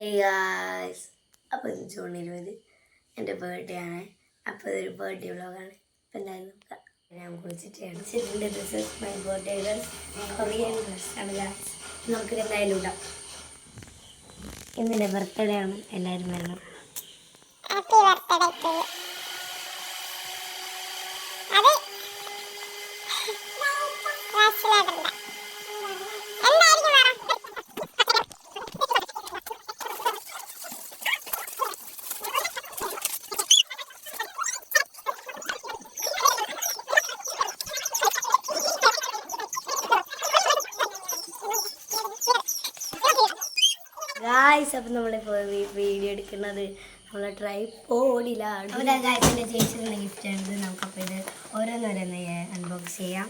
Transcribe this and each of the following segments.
Hey guys, അപ്പോൾ ഇത് June 20 എൻ്റെ ബർത്ത്ഡേ ആണ്. അപ്പോൾ ഇതൊരു ബർത്ത്ഡേ വ്ളോഗാണ്. അപ്പോൾ എന്തായാലും നോക്കാം. ഞാൻ കുളിച്ചിട്ടാണ് this is my birthday dress, Korean ഡ്രസ്സാണ് ഗായ്സ്. നമുക്കിത് എന്തായാലും ഇടാം. ഇന്നെൻ്റെ ബർത്ത്ഡേ ആണ്, എല്ലാവരും വരണം. Happy birthday. ഗായ്സ്, അപ്പം നമ്മളിപ്പോൾ വീഡിയോ എടുക്കുന്നത് നമ്മളെ ട്രൈപോഡിലാണ്. അപ്പോൾ ഗായ്സിൻ്റെ ചേച്ചിയുടെ ഗിഫ്റ്റാണിത്. നമുക്കപ്പോൾ ഇത് ഓരോന്നോരോന്ന് അൺബോക്സ് ചെയ്യാം.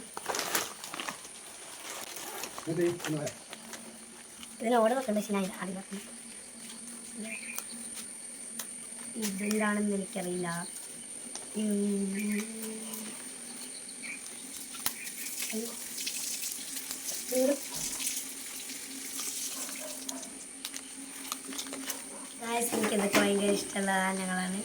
ഇതിന് ഓർഡർ വെക്കേണ്ട ശരിയായി ആദ്യം വെക്കണം. ഇതെന്താണെന്ന് എനിക്കറിയില്ല. ഗായ്സ്, എനിക്കിതൊക്കെ ഭയങ്കര ഇഷ്ടമുള്ള സാധനങ്ങളാണ്.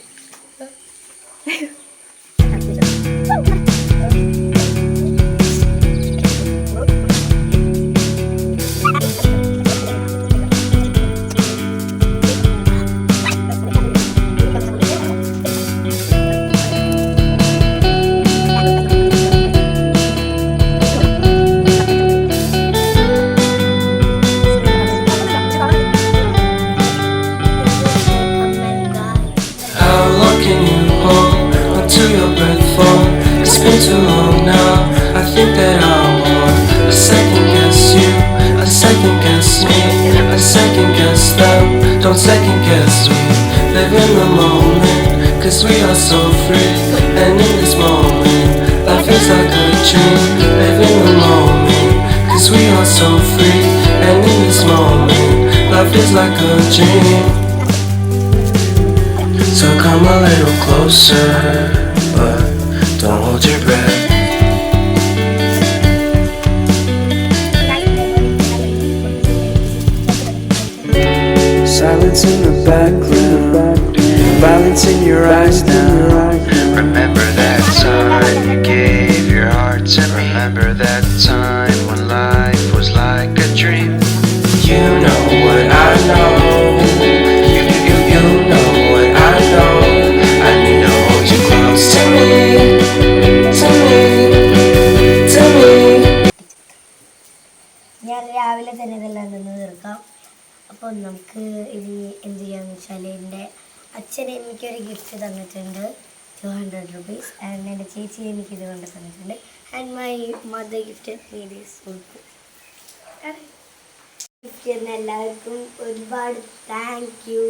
Been too long now. I think that I want a second guess you, a second guess me, a second guess them. Don't second guess me. Live in the moment, 'cause we are so free. And in this moment, life is like a dream. Live in the moment, 'cause we are so free. And in this moment, life is like a dream. So come a little closer, but don't hold your breath. Silence in the background, violence in your eyes now. Remember that time you gave your heart to me. Remember that time when life was like a dream. You know what I know. You know what I know. I need to hold you close to me. ഞാൻ രാവിലെ തന്നെ ഇതെല്ലാം നിന്ന് തീർക്കാം. അപ്പോൾ നമുക്ക് ഇനി എന്ത് ചെയ്യാമെന്ന് വെച്ചാൽ, എൻ്റെ അച്ഛൻ എനിക്കൊരു ഗിഫ്റ്റ് തന്നിട്ടുണ്ട്, 200 rupees. ആൻഡ് എൻ്റെ ചേച്ചി എനിക്കിത് കൊണ്ട് തന്നിട്ടുണ്ട്. And my mother gift me this ഉടുപ്പ്. ഗിഫ്റ്റ് തന്ന എല്ലാവർക്കും ഒരുപാട് താങ്ക് യു.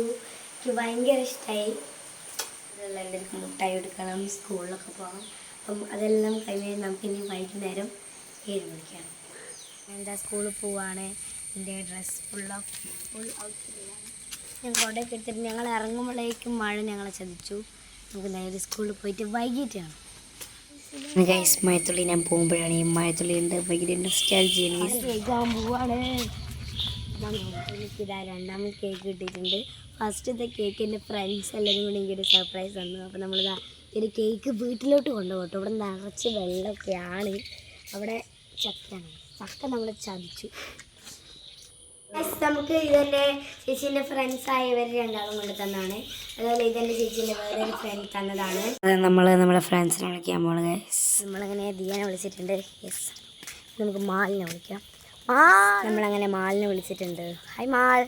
എനിക്ക് ഭയങ്കര ഇഷ്ടമായി. ഇതെല്ലാം എൻ്റെ മുട്ടായി എടുക്കണം, സ്കൂളിലൊക്കെ പോകണം. അപ്പം അതെല്ലാം കഴിഞ്ഞ് നമുക്കിനി വൈകുന്നേരം 7 മണിക്കാണ്. എന്താ സ്കൂളിൽ പോവാണ്. എൻ്റെ ഡ്രസ്സ് ഫുൾ ഔട്ട്ഫിറ്റിലാണ്. ഞാൻ കൊടയൊക്കെ എടുത്തിട്ട് ഞങ്ങൾ ഇറങ്ങുമ്പോഴേക്കും മഴ ഞങ്ങളെ ചതിച്ചു. നമുക്ക് നേരെ സ്കൂളിൽ പോയിട്ട് വൈകിട്ടാണ്. ഗൈസ്, മഴത്തുള്ളി ഞാൻ പോകുമ്പോഴാണ് ഈ മഴത്തുള്ളി ഉണ്ട് ഭയങ്കര കേൾക്കാൻ പോവാണ്. എനിക്കിതാ രണ്ടാമത് കേക്ക് കിട്ടിയിട്ടുണ്ട്. ഫസ്റ്റത്തെ കേക്ക് എൻ്റെ ഫ്രണ്ട്സ് എല്ലാവരും കൂടി എനിക്കൊരു സർപ്രൈസ് തന്നു. അപ്പോൾ നമ്മളിതാ ഒരു കേക്ക് വീട്ടിലോട്ട് കൊണ്ടുപോകട്ടോ. ഇവിടെ നിറച്ച് വെള്ളമൊക്കെയാണ്. അവിടെ ചക്കയാണ്. ചക്ക നമ്മളെ ചതിച്ചു. നമുക്ക് ഇതെൻ്റെ ചേച്ചീൻ്റെ ഫ്രണ്ട്സായ ഇവർ രണ്ടാളും കൊണ്ട് തന്നാണ്. അതുപോലെ ഇതെൻ്റെ ചേച്ചീൻ്റെ വേറൊരു ഫ്രണ്ട് തന്നതാണ്. അത് നമ്മളെ ഫ്രണ്ട്സിനെ വിളിക്കാൻ പോണത്. നമ്മളങ്ങനെ ദിയാനെ വിളിച്ചിട്ടുണ്ട്. യെസ്, നമുക്ക് മാലിനെ വിളിക്കാം. നമ്മളങ്ങനെ മാലിനെ വിളിച്ചിട്ടുണ്ട്. Hi mall.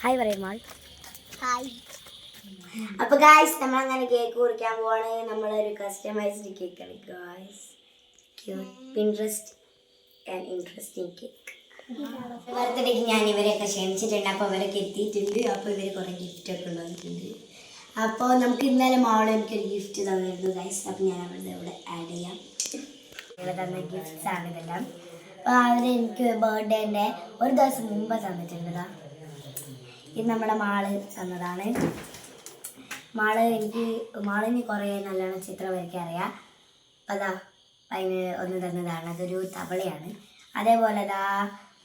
ഹായ് പറയും മാൾ. ഹായ്. അപ്പോൾ ഗായ്സ്, നമ്മളങ്ങനെ കേക്ക് കുറിക്കാൻ പോവാണ്. നമ്മളൊരു കസ്റ്റമൈസ്ഡ് കേക്കാണ് guys. Pinterest and interesting cake. ബർത്ത്ഡേക്ക് ഞാൻ ഇവരെയൊക്കെ ക്ഷണിച്ചിട്ടുണ്ട്. അപ്പോൾ അവരൊക്കെ എത്തിയിട്ടുണ്ട്. അപ്പോൾ ഇവർ കുറേ ഗിഫ്റ്റൊക്കെ കൊണ്ടുവന്നിട്ടുണ്ട്. അപ്പോൾ നമുക്ക് ഇന്നലെ മോളെ എനിക്കൊരു ഗിഫ്റ്റ് തന്നിരുന്നു ഗൈസ്. അപ്പോൾ ഞാൻ അവരുടെ ഇവിടെ ആഡ് ചെയ്യാം. ഇവർ തന്ന ഗിഫ്റ്റ്സാണ് ഇതെല്ലാം. അപ്പോൾ അവരെനിക്ക് ബർത്ത്ഡേൻ്റെ ഒരു ദിവസം മുമ്പ് തന്നിട്ടുണ്ട്. ഇത് നമ്മുടെ മാള് തന്നതാണ്. മാളിന് കുറേ നല്ലോണം ചിത്രം വരയ്ക്കാൻ അറിയാം. അപ്പോൾ അതാ അതിന് ഒന്ന് തന്നതാണ്. അതൊരു തവളയാണ്. അതേപോലെ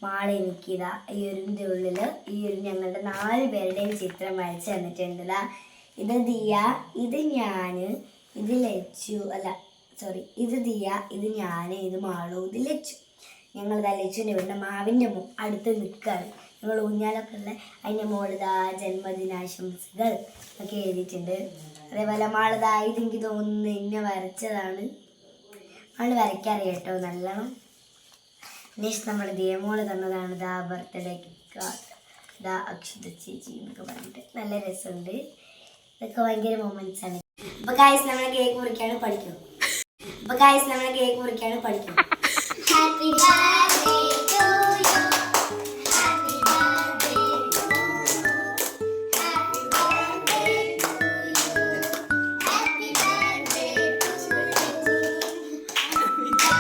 മാള എനിക്കിതാ ഈ ഒരിൻ്റെ ഉള്ളിൽ ഈ ഒരു ഞങ്ങളുടെ 4 പേരുടെയും ചിത്രം വരച്ച് തന്നിട്ടുണ്ട്. ഇത് ദിയ, ഇത് ഞാൻ, ഇത് ലച്ചു, അല്ല സോറി, ഇത് ദിയ, ഇത് ഞാൻ, ഇത് മാളു, ഇത് ലച്ചു. ഞങ്ങളിതാ ലച്ചുവിൻ്റെ വീടിൻ്റെ മാവിൻ്റെ അടുത്ത് നിൽക്കുകയാണ്. ഞങ്ങൾ ഊഞ്ഞാലൊക്കെ ഉള്ള അതിൻ്റെ മുകളിതാ ജന്മദിനാശംസകൾ ഒക്കെ എഴുതിയിട്ടുണ്ട്. അതേപോലെ മാളിതാ ഇതെനിക്ക് തോന്നുന്നു ഇന്നെ വരച്ചതാണ്. മാള് വരയ്ക്കാറിയ കേട്ടോ നല്ലോണം. നെക്സ്റ്റ് നമ്മുടെ ദിയമോള് തന്നതാണ് ദാ ബർത്ത്ഡേ കാർഡ്, ദാ അക്ഷത ചേച്ചി എന്നൊക്കെ പറഞ്ഞിട്ട് നല്ല രസമുണ്ട്. ഇതൊക്കെ ഭയങ്കര മൊമെന്റ്സ് ആണ്. അപ്പോൾ ഗായ്സ് നമ്മൾ കേക്ക് മുറിക്കാണ്, പഠിക്കും. Happy birthday to you. Happy birthday to you. Happy birthday to you. Happy birthday to you. Happy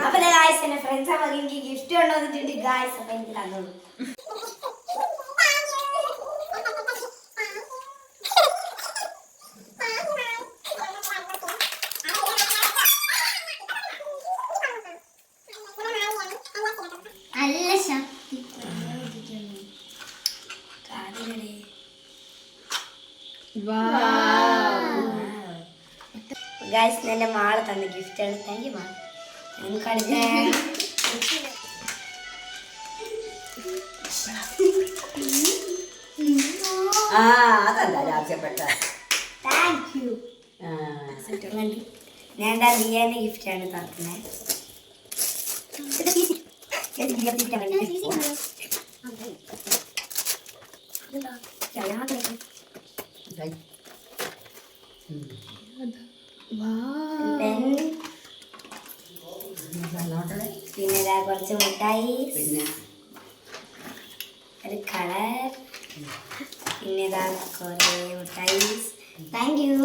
അപ്പോൾ ഗായ്സ് എൻ്റെ ഫ്രണ്ട്സ് അപ്പോൾ എനിക്ക് ഗിഫ്റ്റ് കൊണ്ടുവന്നിട്ടുണ്ട് ഗായ്സ്. അപ്പോൾ എനിക്ക് തന്നോളൂ. നല്ല ശക്തി. ഗായ്സ് എൻ്റെ മാള് തന്ന ഗിഫ്റ്റാണ്. Thank you mall. കളിക്കാൻ അതല്ല ആവശ്യപ്പെട്ട. Thank you. ഞാൻ എന്താ ദിയാൻ്റെ ഗിഫ്റ്റാണ് തന്നത്. പിന്നെ ഇതാ കുറച്ച് മിഠായി, പിന്നെ ഒരു കളർ, പിന്നെ ഇതാ കുറേ മിഠായി. Thank you.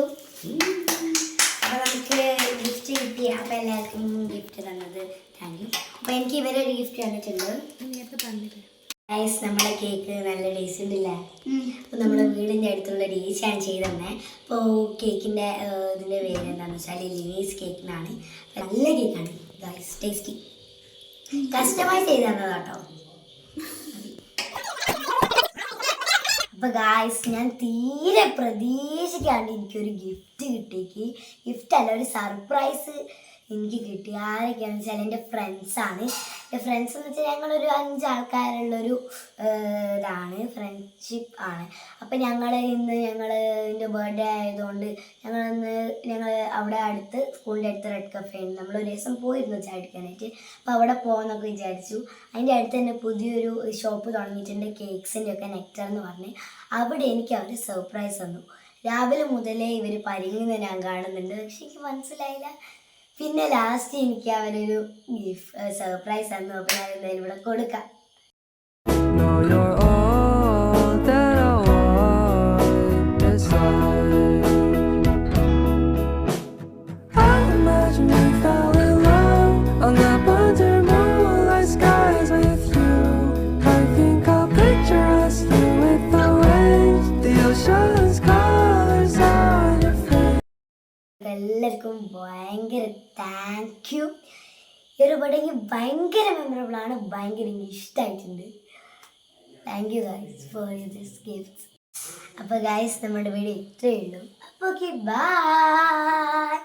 അപ്പോൾ നമുക്ക് ഗിഫ്റ്റ് കിട്ടി. അപ്പോൾ എല്ലാവർക്കും ഗിഫ്റ്റ് തന്നത് താങ്ക് യു. അപ്പോൾ എനിക്ക് ഇവരൊരു ഗിഫ്റ്റ് തന്നിട്ടുണ്ട്. ഗൈസ് നമ്മുടെ കേക്ക് നല്ല ടേസ്റ്റ് ഉണ്ടല്ലേ. അപ്പോൾ നമ്മുടെ വീടിൻ്റെ അടുത്തുള്ള ടേസ്റ്റാണ് ചെയ്ത് തന്നെ. അപ്പോൾ കേക്കിൻ്റെ ഇതിൻ്റെ പേര് എന്താണെന്ന് വെച്ചാൽ ലിനീസ് കേക്ക് എന്നാണ്. നല്ല കേക്കാണ് ഗൈസ്, ടേസ്റ്റി. കസ്റ്റമൈസ് ചെയ്ത് തന്നതാട്ടോ. അപ്പോൾ ഗായ്സ് ഞാൻ തീരെ പ്രതീക്ഷിക്കാണ്ട് എനിക്കൊരു ഗിഫ്റ്റ് കിട്ടിയേക്ക്. ഗിഫ്റ്റ് അല്ല, ഒരു സർപ്രൈസ് എനിക്ക് കിട്ടി. ആരൊക്കെയാണെന്ന് വെച്ചാൽ എൻ്റെ ഫ്രണ്ട്സാണ്. എൻ്റെ ഫ്രണ്ട്സ് എന്ന് വെച്ചാൽ ഞങ്ങളൊരു 5 ആൾക്കാരുള്ളൊരു ഇതാണ്, ഫ്രണ്ട്ഷിപ്പ് ആണ്. അപ്പം എൻ്റെ ബർത്ത്ഡേ ആയതുകൊണ്ട് ഞങ്ങൾ അവിടെ അടുത്ത് സ്കൂളിൻ്റെ അടുത്ത് റെഡ് കഫേ ഉണ്ട്. നമ്മൾ ഒരു ദിവസം പോയിരുന്നു ചായ കുടിക്കാനായിട്ട്. അപ്പോൾ അവിടെ പോകുമെന്നൊക്കെ വിചാരിച്ചു. അതിൻ്റെ അടുത്ത് തന്നെ പുതിയൊരു ഷോപ്പ് തുടങ്ങിയിട്ടുണ്ട്, കേക്ക്സിൻ്റെ ഒക്കെ നെക്ടർ എന്ന് പറഞ്ഞ്. അവിടെ എനിക്ക് അവർ സർപ്രൈസ് തന്നു. രാവിലെ മുതലേ ഇവർ പരിങ്ങുന്ന ഞാൻ കാണുന്നുണ്ട്, പക്ഷെ എനിക്ക് മനസ്സിലായില്ല. പിന്നെ ലാസ്റ്റ് എനിക്ക് അവരൊരു സർപ്രൈസ് തന്നു. അപ്പോൾ ഞാൻ എന്തായാലും ഇവിടെ കൊടുക്കാം. No, you're all that I want beside. I imagine we fell in love on the under moonlight skies with you. I think I'll picture us here with the waves, the ocean's colors on your face. എല്ലാവർക്കും ഭയങ്കര thank you. ഈ ഒരു birthday എനിക്ക് ഭയങ്കര memorable ആണ്, ഭയങ്കര എനിക്ക് ഇഷ്ടമായിട്ടുണ്ട്. Thank you guys for this gifts. അപ്പോൾ ഗൈസ് നമ്മുടെ വീഡിയോ ഇത്രയേ ഉള്ളൂ. അപ്പോൾ ഓക്കെ, ബൈ.